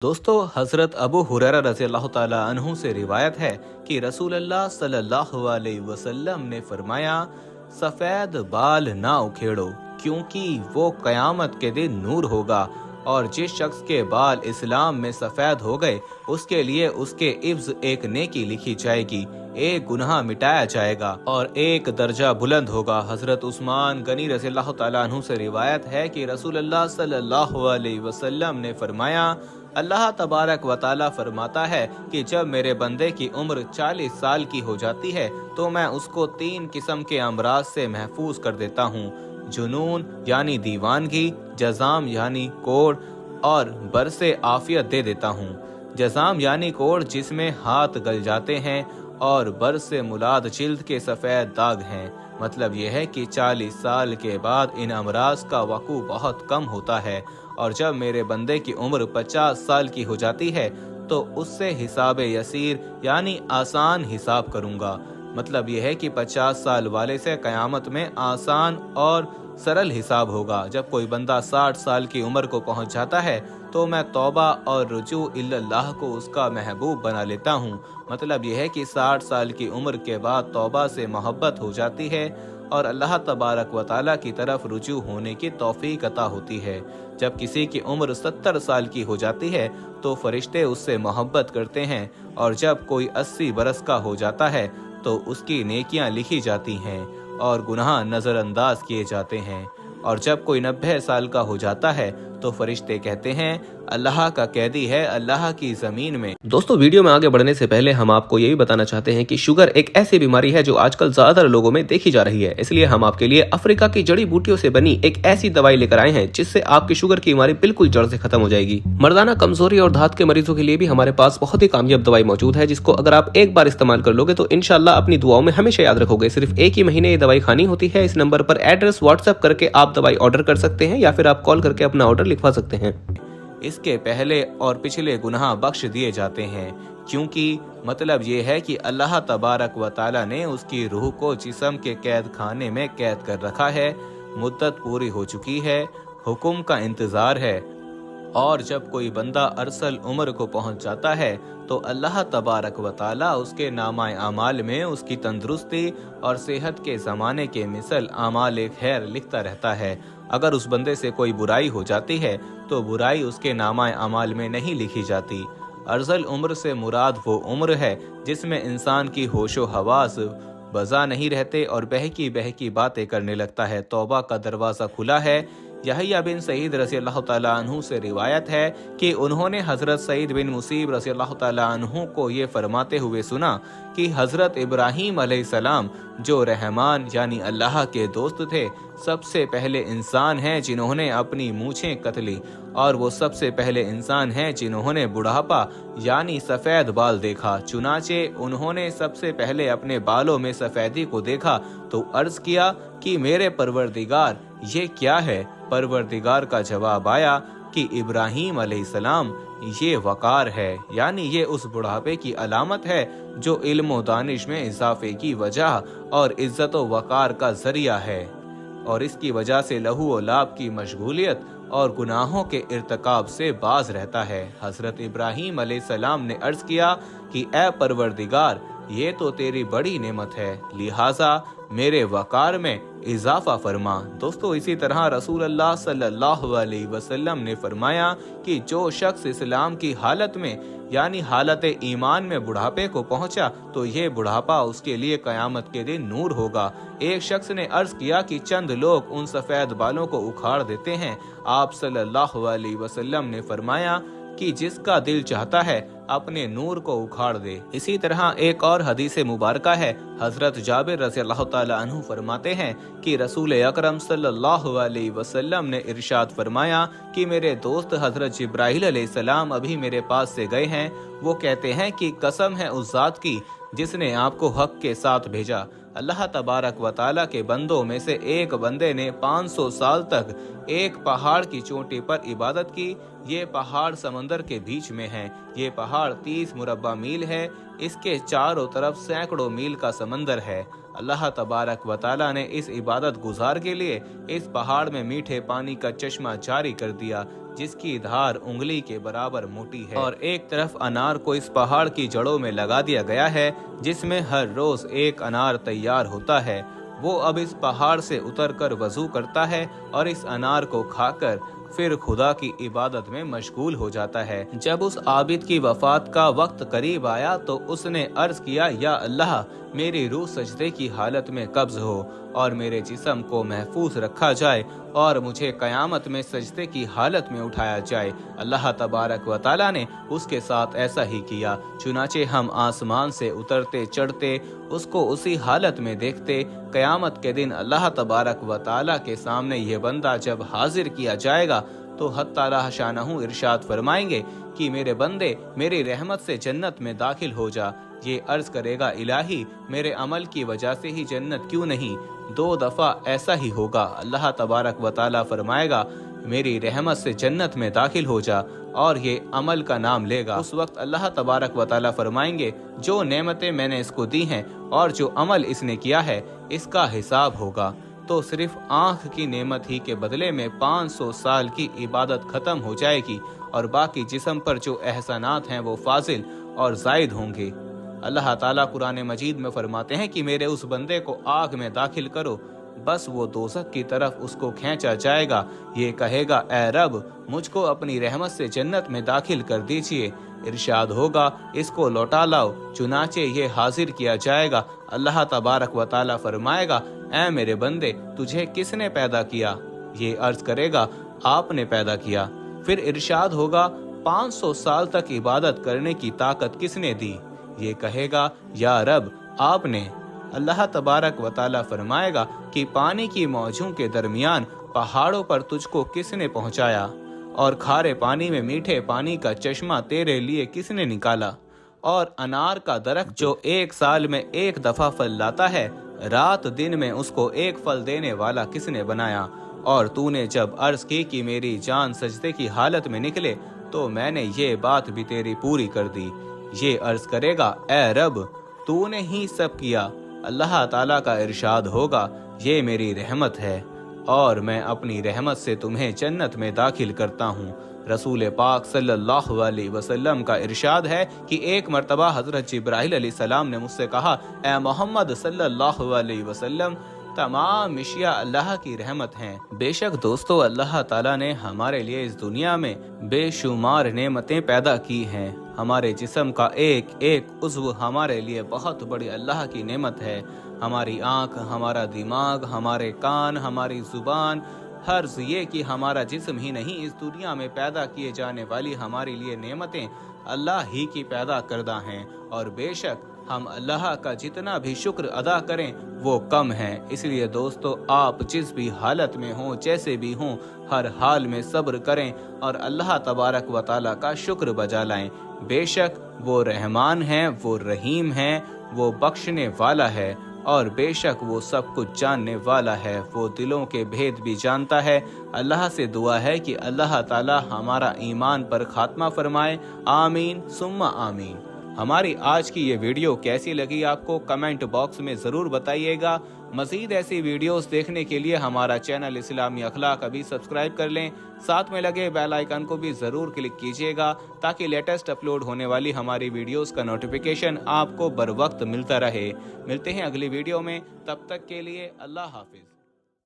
दोस्तों, हज़रत अबू हुरैरा रज़ियल्लाहु ताला अन्हु से रिवायत है कि रसूल अल्लाह सल्लल्लाहु अलैहि वसल्लम ने फरमाया, सफ़ेद बाल ना उखेड़ो क्योंकि वो क़यामत के दिन नूर होगा, और जिस शख्स के बाल इस्लाम में सफ़ेद हो गए उसके लिए उसके इब्ज़ एक नेकी लिखी जाएगी, एक गुनाह मिटाया जाएगा और एक दर्जा बुलंद होगा। हज़रत उस्मान गनी रज़ियल्लाहु ताला अन्हु से रिवायत है कि रसूल अल्लाह सल्लल्लाहु अलैहि वसल्लम ने फरमाया, अल्लाह तबारक व ताला फरमाता है कि जब मेरे बंदे की उम्र 40 साल की हो जाती है तो मैं उसको 3 किस्म के अमराज से महफूज कर देता हूँ, जुनून यानी दीवानगी, जज़ाम यानी कोड़ और बरसे आफियत दे देता हूँ। जज़ाम यानी कोड़ जिसमें हाथ गल जाते हैं और बरसे मुलाद जिल्द के सफ़ेद दाग हैं। मतलब यह है कि 40 साल के बाद इन अमराज का वकू बहुत कम होता है, और जब मेरे बंदे की उम्र 50 साल की हो जाती है तो उससे हिसाब यसीर यानी आसान हिसाब करूँगा। मतलब यह है कि 50 साल वाले से क़यामत में आसान और सरल हिसाब होगा। जब कोई बंदा 60 साल की उम्र को पहुँच जाता है तो मैं तौबा और रुजू इल्लल्लाह को उसका महबूब बना लेता हूँ। मतलब यह है कि 60 साल की उम्र के बाद तौबा से मोहब्बत हो जाती है और अल्लाह तबारक व ताला की तरफ रुजू होने की तौफीक अता होती है। जब किसी की उम्र 70 साल की हो जाती है तो फरिश्ते उससे मोहब्बत करते हैं, और जब कोई 80 बरस का हो जाता है तो उसकी नेकियां लिखी जाती हैं और गुनाह नज़रअंदाज किए जाते हैं, और जब कोई 90 साल का हो जाता है तो फरिश्ते कहते हैं, अल्लाह का कैदी है अल्लाह की ज़मीन में। दोस्तों, वीडियो में आगे बढ़ने से पहले हम आपको यही बताना चाहते हैं कि शुगर एक ऐसी बीमारी है जो आजकल ज्यादातर लोगों में देखी जा रही है। इसलिए हम आपके लिए अफ्रीका की जड़ी बूटियों से बनी एक ऐसी दवाई लेकर आए हैं जिससे आपकी शुगर की बीमारी बिल्कुल जड़ से खत्म हो जाएगी। मर्दाना कमजोरी और धात के मरीजों के लिए भी हमारे पास बहुत ही कामयाब दवाई मौजूद है, जिसको अगर आप एक बार इस्तेमाल कर लोगे तो इंशाल्लाह अपनी दुआओं में हमेशा याद रखोगे। सिर्फ एक ही महीने ये दवाई खानी होती है। इस नंबर पर एड्रेस व्हाट्सएप करके आप दवाई ऑर्डर कर सकते हैं या फिर आप कॉल करके अपना ऑर्डर लिखवा सकते हैं। इसके पहले और पिछले गुनाह बख्श दिए जाते हैं, क्योंकि मतलब ये है कि अल्लाह तबारक व ताला ने उसकी रूह को जिस्म के कैद खाने में कैद कर रखा है। मुद्दत पूरी हो चुकी है, हुक्म का इंतज़ार है, और जब कोई बंदा अरसल उम्र को पहुंच जाता है तो अल्लाह तबारक व ताला उसके नामाए अमाल में उसकी तंदुरुस्ती और सेहत के ज़माने के मिसल आमाल खैर लिखता रहता है। अगर उस बंदे से कोई बुराई हो जाती है तो बुराई उसके नामाए अमाल में नहीं लिखी जाती। अरसल उम्र से मुराद वो उम्र है जिसमें इंसान की होशो हवास बजा नहीं रहते और बहकी बहकी बातें करने लगता है। तौबा का दरवाज़ा खुला है। यहया बिन सईद रज़ियल्लाहु ताला अन्हु से रिवायत है कि उन्होंने हज़रत सईद बिन मुसीब रज़ियल्लाहु ताला अन्हु को ये फरमाते हुए सुना कि हज़रत इब्राहीम अलैहिस्सलाम जो रहमान यानी अल्लाह के दोस्त थे, सबसे पहले इंसान हैं जिन्होंने अपनी मूछें कतली, और वो सबसे पहले इंसान हैं जिन्होंने बुढ़ापा यानी सफ़ेद बाल देखा। चुनाचे उन्होंने सबसे पहले अपने बालों में सफ़ेदी को देखा तो अर्ज़ किया कि मेरे परवरदिगार ये क्या है। परवरदिगार का जवाब आया कि इब्राहीम अलैहिस्सलाम ये वकार है, यानी ये उस बुढ़ापे की अलामत है जो इल्म व दानिश में इजाफे की वजह और इज्जत व वकार का जरिया है, और इसकी वजह से लहू व लाभ की मशगूलियत और गुनाहों के इर्तकाब से बाज रहता है। हज़रत इब्राहीम अलैहिस्सलाम ने अर्ज किया कि ए परवरदिगार, ये तो तेरी बड़ी नेमत है, लिहाजा मेरे वकार में इजाफा फरमा। दोस्तों, इसी तरह रसूल अल्लाह सल्लल्लाहु अलैहि वसल्लम ने फरमाया कि जो शख्स इस्लाम की हालत में यानी हालत ईमान में बुढ़ापे को पहुंचा तो ये बुढ़ापा उसके लिए कयामत के दिन नूर होगा। एक शख्स ने अर्ज किया कि चंद लोग उन सफ़ेद बालों को उखाड़ देते हैं। आप सल्लल्लाहु अलैहि वसल्लम ने फरमाया कि जिसका दिल चाहता है अपने नूर को उखाड़ दे। इसी तरह एक और हदीस मुबारका है। हजरत जाबिर रज़ियल्लाहु ताला अन्हु फरमाते हैं कि रसूल अकरम सल्लल्लाहु अलैहि वसल्लम ने इरशाद फरमाया कि मेरे दोस्त हजरत जिब्राइल अलैहिस्सलाम अभी मेरे पास से गए हैं। वो कहते हैं कि कसम है उस जात की जिसने आपको हक के साथ भेजा, अल्लाह तबारक व ताला के बंदों में से एक बंदे ने 500 साल तक एक पहाड़ की चोटी पर इबादत की। ये पहाड़ समंदर के बीच में है। ये पहाड़ 30 मुरब्बा मील है। इसके चारों तरफ सैकड़ों मील का समंदर है। अल्लाह तबारक व ताला ने इस इबादत गुजार के लिए इस पहाड़ में मीठे पानी का चश्मा जारी कर दिया, जिसकी धार उंगली के बराबर मोटी है, और एक तरफ अनार को इस पहाड़ की जड़ों में लगा दिया गया है जिसमें हर रोज एक अनार तैयार होता है। वो अब इस पहाड़ से उतरकर वजू करता है और इस अनार को खाकर फिर खुदा की इबादत में मशगूल हो जाता है। जब उस आबिद की वफात का वक्त करीब आया तो उसने अर्ज किया, या अल्लाह, मेरी रूह सजदे की हालत में कब्ज हो और मेरे जिस्म को महफूज रखा जाए और मुझे कयामत में सजदे की हालत में उठाया जाए। अल्लाह तबारक व ताला ने उसके साथ ऐसा ही किया। चुनाचे हम आसमान से उतरते चढ़ते उसको उसी हालत में देखते। कयामत के दिन अल्लाह तबारक व ताला के सामने ये बंदा जब हाजिर किया जाएगा तो हत्ता शानहू इरशाद फरमाएंगे कि मेरे बंदे, मेरी रहमत से जन्नत में दाखिल हो जा। ये अर्ज करेगा, इलाही, मेरे अमल की वजह से ही जन्नत क्यों नहीं? 2 दफा ऐसा ही होगा। अल्लाह तबारक व ताला फरमाएगा, मेरी रहमत से जन्नत में दाखिल हो जा, और ये अमल का नाम लेगा। उस वक्त अल्लाह तबारक व ताला फरमाएंगे, जो नेमतें मैंने इसको दी हैं और जो अमल इसने किया है इसका हिसाब होगा। तो सिर्फ आँख की नेमत ही के बदले में 500 साल की इबादत खत्म हो जाएगी और बाकी जिस्म पर जो एहसानात हैं वो फाजिल और जायद होंगे। अल्लाह ताला कुरान मजीद में फरमाते हैं कि मेरे उस बंदे को आग में दाखिल करो, बस वो दोज़ख की तरफ उसको खींचा जाएगा। ये कहेगा, ए रब, मुझको अपनी रहमत से जन्नत में दाखिल कर दीजिए। इरशाद होगा, इसको लौटा लाओ। चुनाचे ये हाजिर किया जाएगा। अल्लाह तबारक व ताला फरमाएगा, ए मेरे बंदे, तुझे किसने पैदा किया? ये अर्ज करेगा, आपने पैदा किया। फिर इरशाद होगा, 500 साल तक इबादत करने की ताकत किसने दी? ये कहेगा, या रब, आपने। अल्लाह तबारक व ताला फरमाएगा कि पानी की मौजों के दरमियान पहाड़ों पर तुझको किसने पहुंचाया, और खारे पानी में मीठे पानी का चश्मा तेरे लिए किसने निकाला, और अनार का दरख्त जो 1 साल में 1 दफा फल लाता है, रात दिन में उसको 1 फल देने वाला किसने बनाया? और तूने जब अर्ज की कि मेरी जान सजदे की हालत में निकले तो मैंने ये बात भी तेरी पूरी कर दी। ये अर्ज करेगा, ए रब, तूने ही सब किया। अल्लाह ताला का इरशाद होगा, ये मेरी रहमत है और मैं अपनी रहमत से तुम्हें जन्नत में दाखिल करता हूँ। रसूल पाक सल्लल्लाहु अलैहि वसल्लम का इरशाद है कि एक मर्तबा हजरत जिब्राइल अलैहिस्सलाम ने मुझसे कहा, ए मोहम्मद सल्लल्लाहु अलैहि वसल्लम, तमाम मिशिया अल्लाह की रहमत हैं। बेशक दोस्तों, अल्लाह ताला ने हमारे लिए इस दुनिया में बेशुमार नेमतें पैदा की हैं। हमारे जिस्म का एक एक उज़्व हमारे लिए बहुत बड़ी अल्लाह की नेमत है। हमारी आँख, हमारा दिमाग, हमारे कान, हमारी जुबान, हर्ज ये कि हमारा जिस्म ही नहीं, इस दुनिया में पैदा किए जाने वाली हमारे लिए नेमतें अल्लाह ही की पैदा करदा हैं। और बेशक हम अल्लाह का जितना भी शुक्र अदा करें वो कम है। इसलिए दोस्तों, आप जिस भी हालत में हों, जैसे भी हों, हर हाल में सब्र करें और अल्लाह तबारक व ताला का शुक्र बजा लाएं। बेशक वो रहमान है, वो रहीम है, वो बख्शने वाला है और बेशक वो सब कुछ जानने वाला है। वो दिलों के भेद भी जानता है। अल्लाह से दुआ है कि अल्लाह ताला हमारा ईमान पर खात्मा फरमाए। आमीन सुम्मा आमीन। हमारी आज की ये वीडियो कैसी लगी आपको कमेंट बॉक्स में ज़रूर बताइएगा। मज़ीद ऐसी वीडियोस देखने के लिए हमारा चैनल इस्लामी अखलाक अभी सब्सक्राइब कर लें। साथ में लगे बेल आइकन को भी ज़रूर क्लिक कीजिएगा ताकि लेटेस्ट अपलोड होने वाली हमारी वीडियोस का नोटिफिकेशन आपको बर वक्त मिलता रहे। मिलते हैं अगली वीडियो में, तब तक के लिए अल्लाह हाफिज़।